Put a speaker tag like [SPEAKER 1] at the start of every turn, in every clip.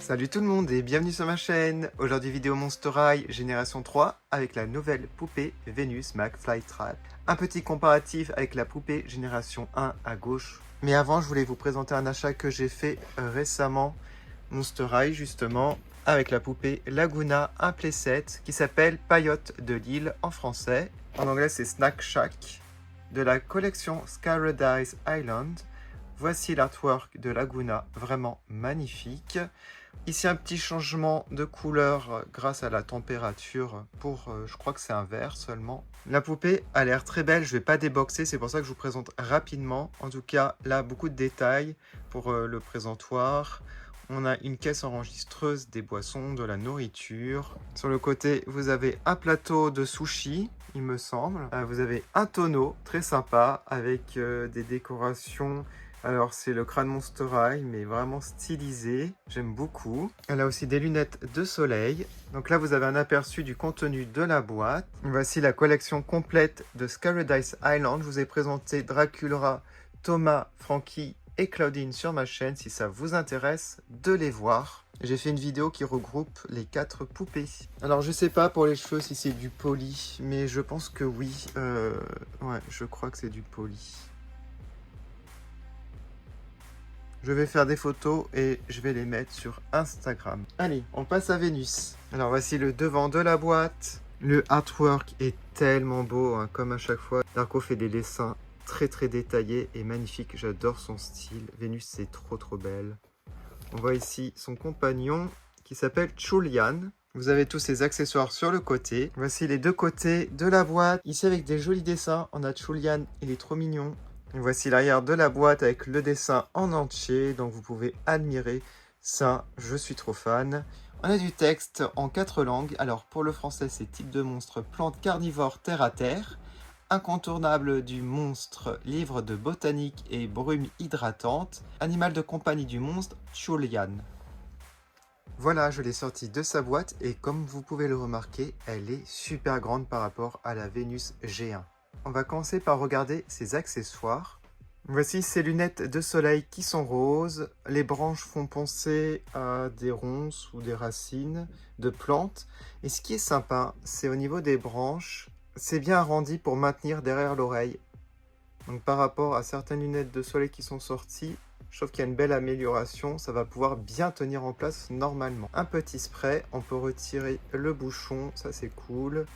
[SPEAKER 1] Salut tout le monde et bienvenue sur ma chaîne. Aujourd'hui vidéo Monster High Génération 3 avec la nouvelle poupée Venus McFly Trap. Un petit comparatif avec la poupée Génération 1 à gauche. Mais avant je voulais vous présenter un achat que j'ai fait récemment. Monster High justement avec la poupée Laguna, un playset qui s'appelle Payotte de Lille en français. En anglais c'est Snack Shack de la collection Skyradise Island. Voici l'artwork de Laguna, vraiment magnifique. Ici un petit changement de couleur grâce à la température pour, je crois que c'est un vert seulement. La poupée a l'air très belle, je ne vais pas déboxer, c'est pour ça que je vous présente rapidement. En tout cas, là, beaucoup de détails pour le présentoir. On a une caisse enregistreuse, des boissons, de la nourriture. Sur le côté, vous avez un plateau de sushi, il me semble. Vous avez un tonneau très sympa avec des décorations. Alors c'est le crâne Monster High, mais vraiment stylisé, j'aime beaucoup. Elle a aussi des lunettes de soleil. Donc là vous avez un aperçu du contenu de la boîte. Voici la collection complète de Skyradise Island. Je vous ai présenté Dracula, Thomas, Frankie et Claudine sur ma chaîne si ça vous intéresse de les voir. J'ai fait une vidéo qui regroupe les 4 poupées. Alors je sais pas pour les cheveux si c'est du poli, mais je pense que oui. Ouais, je crois que c'est du poli. Je vais faire des photos et je vais les mettre sur Instagram. Allez, on passe à Vénus. Alors voici le devant de la boîte. Le artwork est tellement beau, hein, comme à chaque fois. Darko fait des dessins très détaillés et magnifiques. J'adore son style. Vénus, c'est trop belle. On voit ici son compagnon qui s'appelle Julian. Vous avez tous ces accessoires sur le côté. Voici les deux côtés de la boîte. Ici avec des jolis dessins, on a Julian, il est trop mignon. Et voici l'arrière de la boîte avec le dessin en entier, donc vous pouvez admirer ça, je suis trop fan. On a du texte en 4 langues, alors pour le français c'est type de monstre, plante carnivore terre à terre, incontournable du monstre, livre de botanique et brume hydratante, animal de compagnie du monstre, Julian. Voilà, je l'ai sorti de sa boîte et comme vous pouvez le remarquer, elle est super grande par rapport à la Venus G1. On va commencer par regarder ses accessoires. Voici ses lunettes de soleil qui sont roses. Les branches font penser à des ronces ou des racines de plantes. Et ce qui est sympa, c'est au niveau des branches, c'est bien arrondi pour maintenir derrière l'oreille. Donc par rapport à certaines lunettes de soleil qui sont sorties, je trouve qu'il y a une belle amélioration. Ça va pouvoir bien tenir en place normalement. Un petit spray, on peut retirer le bouchon, ça c'est cool.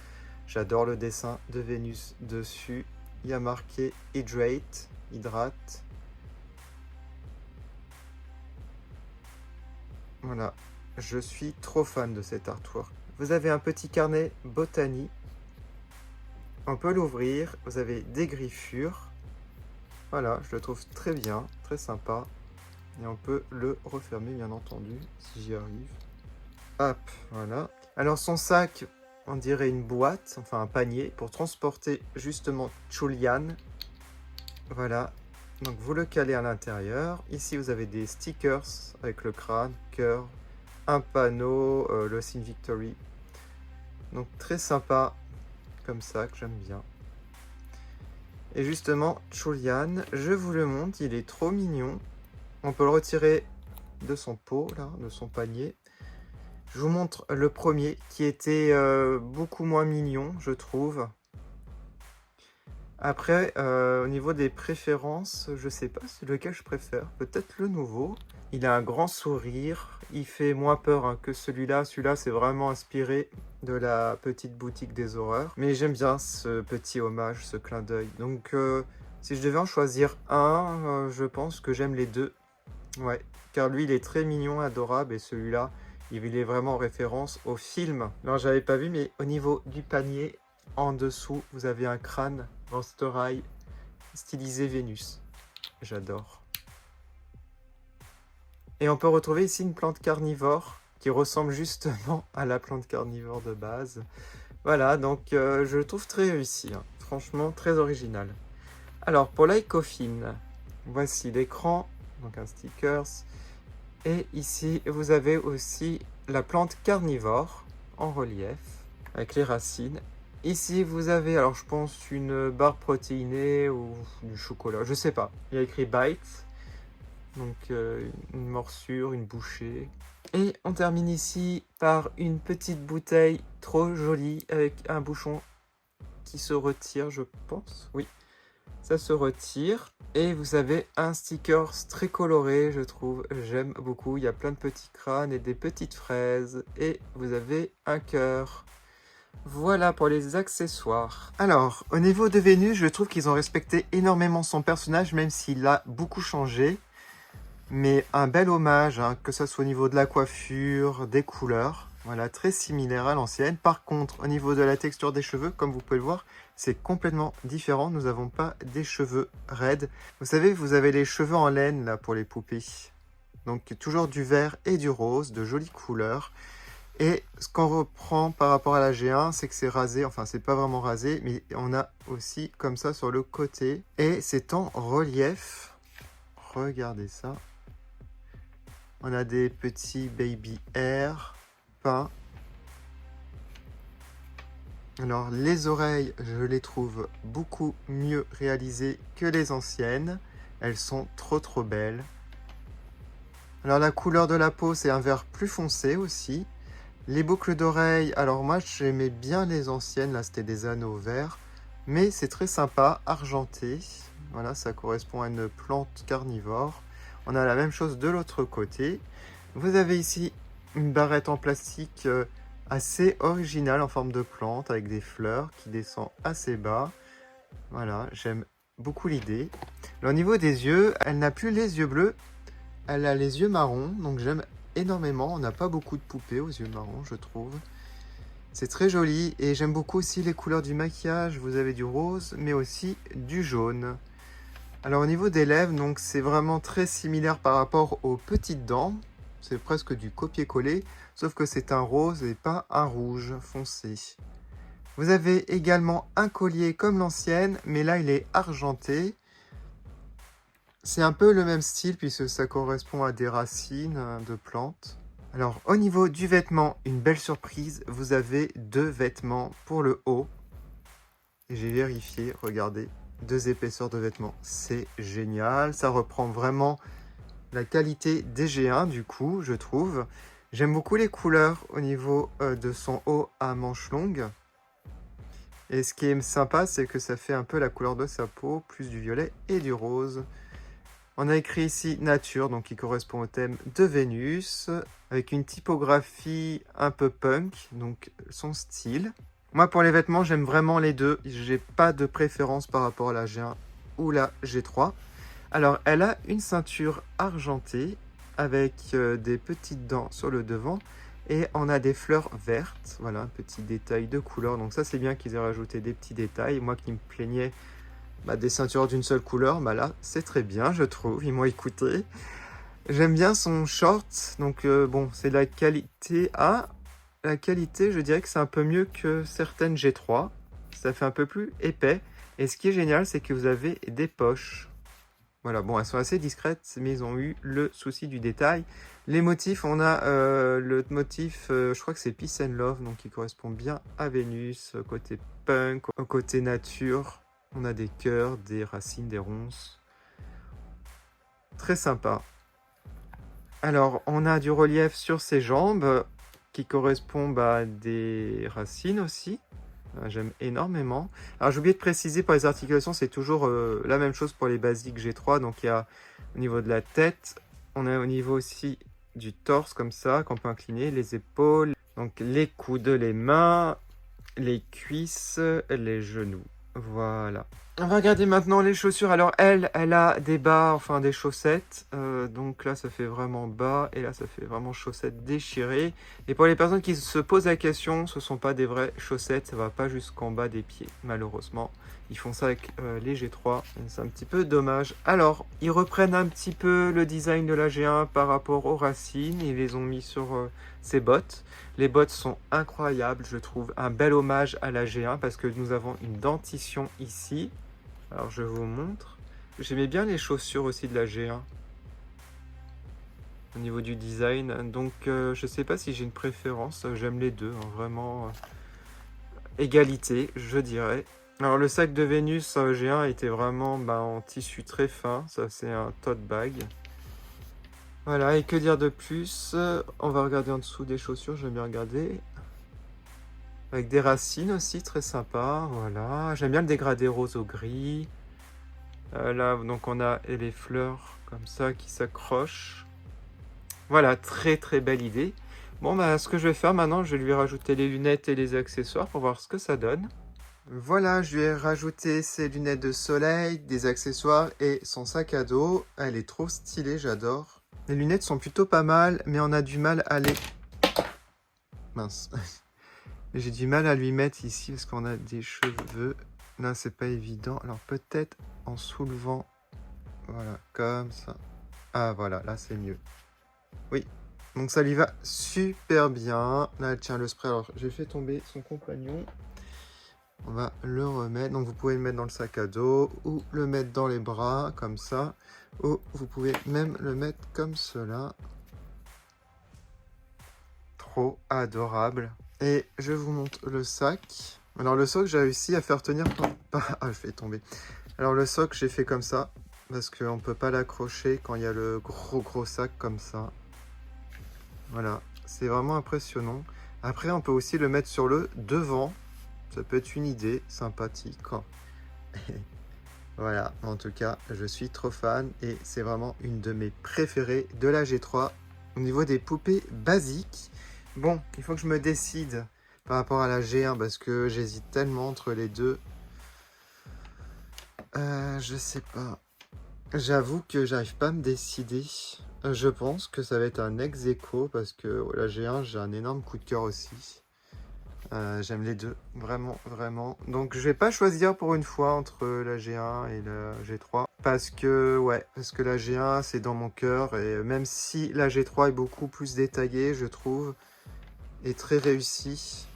[SPEAKER 1] J'adore le dessin de Vénus dessus. Il y a marqué Hydrate, hydrate. Voilà, je suis trop fan de cet artwork. Vous avez un petit carnet botanie. On peut l'ouvrir. Vous avez des griffures. Voilà, je le trouve très bien, très sympa. Et on peut le refermer, bien entendu, si j'y arrive. Hop, voilà. Alors son sac, on dirait une boîte, enfin un panier, pour transporter justement Julian. Voilà, donc vous le calez à l'intérieur. Ici vous avez des stickers avec le crâne, cœur, un panneau, le signe Victory. Donc très sympa, comme ça, que j'aime bien. Et justement, Julian, je vous le montre, il est trop mignon. On peut le retirer de son pot, là, de son panier. Je vous montre le premier qui était beaucoup moins mignon, je trouve. Après, au niveau des préférences, je sais pas lequel je préfère. Peut-être le nouveau. Il a un grand sourire. Il fait moins peur hein, que celui-là. Celui-là, c'est vraiment inspiré de la petite boutique des horreurs. Mais j'aime bien ce petit hommage, ce clin d'œil. Donc, si je devais en choisir un, je pense que j'aime les deux. Ouais, car lui, il est très mignon, adorable. Et celui-là, il est vraiment en référence au film. Non, j'avais pas vu, mais au niveau du panier, en dessous, vous avez un crâne Monster High stylisé Vénus. J'adore. Et on peut retrouver ici une plante carnivore qui ressemble justement à la plante carnivore de base. Voilà, donc je le trouve très réussi. Hein. Franchement, très original. Alors, pour l'Icofine, voici l'écran, donc un stickers. Et ici, vous avez aussi la plante carnivore en relief, avec les racines. Ici, vous avez, alors je pense, une barre protéinée ou du chocolat, je sais pas. Il y a écrit Bite, donc une morsure, une bouchée. Et on termine ici par une petite bouteille trop jolie avec un bouchon qui se retire, je pense. Oui, ça se retire. Et vous avez un sticker très coloré, je trouve. J'aime beaucoup. Il y a plein de petits crânes et des petites fraises. Et vous avez un cœur. Voilà pour les accessoires. Alors, au niveau de Vénus, je trouve qu'ils ont respecté énormément son personnage, même s'il a beaucoup changé. Mais un bel hommage, hein, que ce soit au niveau de la coiffure, des couleurs. Voilà, très similaire à l'ancienne. Par contre, au niveau de la texture des cheveux, comme vous pouvez le voir, c'est complètement différent. Nous n'avons pas des cheveux raides. Vous savez, vous avez les cheveux en laine là pour les poupées. Donc toujours du vert et du rose, de jolies couleurs. Et ce qu'on reprend par rapport à la G1, c'est que c'est rasé. Enfin, c'est pas vraiment rasé, mais on a aussi comme ça sur le côté. Et c'est en relief. Regardez ça. On a des petits baby hair peints. Alors, les oreilles, je les trouve beaucoup mieux réalisées que les anciennes. Elles sont trop belles. Alors, la couleur de la peau, c'est un vert plus foncé aussi. Les boucles d'oreilles, alors moi, j'aimais bien les anciennes. Là, c'était des anneaux verts. Mais c'est très sympa, argenté. Voilà, ça correspond à une plante carnivore. On a la même chose de l'autre côté. Vous avez ici une barrette en plastique assez originale en forme de plante avec des fleurs qui descend assez bas. Voilà, j'aime beaucoup l'idée. Au niveau des yeux, elle n'a plus les yeux bleus, elle a les yeux marrons, donc j'aime énormément. On n'a pas beaucoup de poupées aux yeux marrons, je trouve. C'est très joli et j'aime beaucoup aussi les couleurs du maquillage. Vous avez du rose, mais aussi du jaune. Alors au niveau des lèvres, donc c'est vraiment très similaire par rapport aux petites dents. C'est presque du copier-coller, sauf que c'est un rose et pas un rouge foncé. Vous avez également un collier comme l'ancienne, mais là il est argenté. C'est un peu le même style puisque ça correspond à des racines de plantes. Alors au niveau du vêtement, une belle surprise, vous avez 2 vêtements pour le haut. Et j'ai vérifié, regardez. 2 épaisseurs de vêtements, c'est génial. Ça reprend vraiment la qualité des G1 du coup, je trouve. J'aime beaucoup les couleurs au niveau de son haut à manches longues. Et ce qui est sympa, c'est que ça fait un peu la couleur de sa peau, plus du violet et du rose. On a écrit ici nature, donc qui correspond au thème de Vénus, avec une typographie un peu punk, donc son style. Moi, pour les vêtements, j'aime vraiment les deux. J'ai pas de préférence par rapport à la G1 ou la G3. Alors, elle a une ceinture argentée avec des petites dents sur le devant. Et on a des fleurs vertes. Voilà, un petit détail de couleur. Donc ça, c'est bien qu'ils aient rajouté des petits détails. Moi qui me plaignais des ceintures d'une seule couleur, là, c'est très bien, je trouve. Ils m'ont écouté. J'aime bien son short. Donc, bon, c'est de la qualité A. La qualité, je dirais que c'est un peu mieux que certaines G3. Ça fait un peu plus épais. Et ce qui est génial, c'est que vous avez des poches. Voilà, bon, elles sont assez discrètes, mais ils ont eu le souci du détail. Les motifs, on a le motif, je crois que c'est Peace and Love, donc qui correspond bien à Vénus, côté punk, côté nature. On a des cœurs, des racines, des ronces. Très sympa. Alors, on a du relief sur ses jambes, qui correspond à des racines aussi. J'aime énormément. Alors j'ai oublié de préciser pour les articulations, c'est toujours la même chose pour les basiques G3. Donc il y a au niveau de la tête, on a au niveau aussi du torse comme ça, qu'on peut incliner, les épaules, donc les coudes, les mains, les cuisses, les genoux. Voilà. On va regarder maintenant les chaussures. Alors elle a des bas, enfin des chaussettes. Donc là ça fait vraiment bas et là ça fait vraiment chaussettes déchirées. Et pour les personnes qui se posent la question, ce ne sont pas des vraies chaussettes. Ça va pas jusqu'en bas des pieds malheureusement. Ils font ça avec les G3. C'est un petit peu dommage. Alors ils reprennent un petit peu le design de la G1 par rapport aux racines. Ils les ont mis sur ces bottes. Les bottes sont incroyables, je trouve. Un bel hommage à la G1 parce que nous avons une dentition ici. Alors je vous montre. J'aimais bien les chaussures aussi de la G1. Au niveau du design. Donc je sais pas si j'ai une préférence. J'aime les deux. Hein, vraiment égalité, je dirais. Alors le sac de Vénus G1 était vraiment en tissu très fin. Ça c'est un tote bag. Voilà, et que dire de plus? On va regarder en dessous des chaussures, j'aime bien regarder. Avec des racines aussi, très sympa, voilà. J'aime bien le dégradé rose au gris. Là, donc on a les fleurs comme ça qui s'accrochent. Voilà, très très belle idée. Bon, bah, ce que je vais faire maintenant, je vais lui rajouter les lunettes et les accessoires pour voir ce que ça donne. Voilà, je lui ai rajouté ses lunettes de soleil, des accessoires et son sac à dos. Elle est trop stylée, j'adore. Les lunettes sont plutôt pas mal, mais on a du mal à les... Mince. J'ai du mal à lui mettre ici parce qu'on a des cheveux. Là, c'est pas évident. Alors peut-être en soulevant. Voilà, comme ça. Ah, voilà, là, c'est mieux. Oui, donc ça lui va super bien. Là, elle tient le spray. Alors, j'ai fait tomber son compagnon. On va le remettre. Donc, vous pouvez le mettre dans le sac à dos ou le mettre dans les bras, comme ça. Ou vous pouvez même le mettre comme cela. Trop adorable. Et je vous montre le sac. Alors, le socle, j'ai réussi à faire tenir... Ah, je fais tomber. Alors, le socle, j'ai fait comme ça. Parce qu'on ne peut pas l'accrocher quand il y a le gros sac comme ça. Voilà, c'est vraiment impressionnant. Après, on peut aussi le mettre sur le devant. Ça peut être une idée sympathique. Voilà, en tout cas, je suis trop fan et c'est vraiment une de mes préférées de la G3 au niveau des poupées basiques. Bon, il faut que je me décide par rapport à la G1 parce que j'hésite tellement entre les deux. Je sais pas. J'avoue que j'arrive pas à me décider. Je pense que ça va être un ex-aequo parce que la G1, j'ai un énorme coup de cœur aussi. J'aime les deux, vraiment, vraiment. Donc je vais pas choisir pour une fois entre la G1 et la G3. Parce que, ouais, parce que la G1, c'est dans mon cœur. Et même si la G3 est beaucoup plus détaillée, je trouve, et très réussie,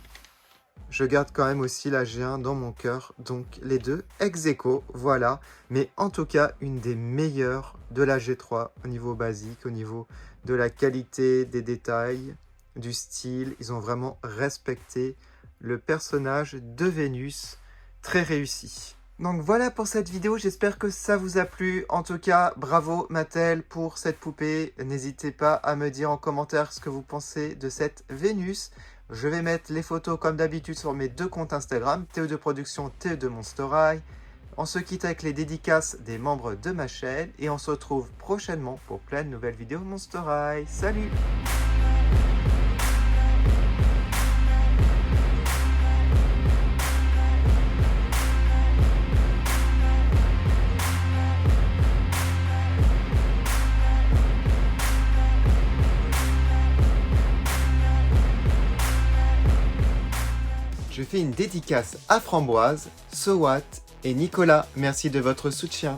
[SPEAKER 1] je garde quand même aussi la G1 dans mon cœur. Donc les deux ex-aequo, voilà. Mais en tout cas, une des meilleures de la G3 au niveau basique, au niveau de la qualité des détails, du style. Ils ont vraiment respecté le personnage de Vénus. Très réussi. Donc voilà pour cette vidéo, j'espère que ça vous a plu. En tout cas, bravo Mattel pour cette poupée. N'hésitez pas à me dire en commentaire ce que vous pensez de cette Vénus. Je vais mettre les photos comme d'habitude sur mes deux comptes Instagram, TE2 Production, TE2 Monster High. On se quitte avec les dédicaces des membres de ma chaîne et on se retrouve prochainement pour plein de nouvelles vidéos Monster High. Salut! Je fais une dédicace à Framboise, Sowat et Nicolas. Merci de votre soutien.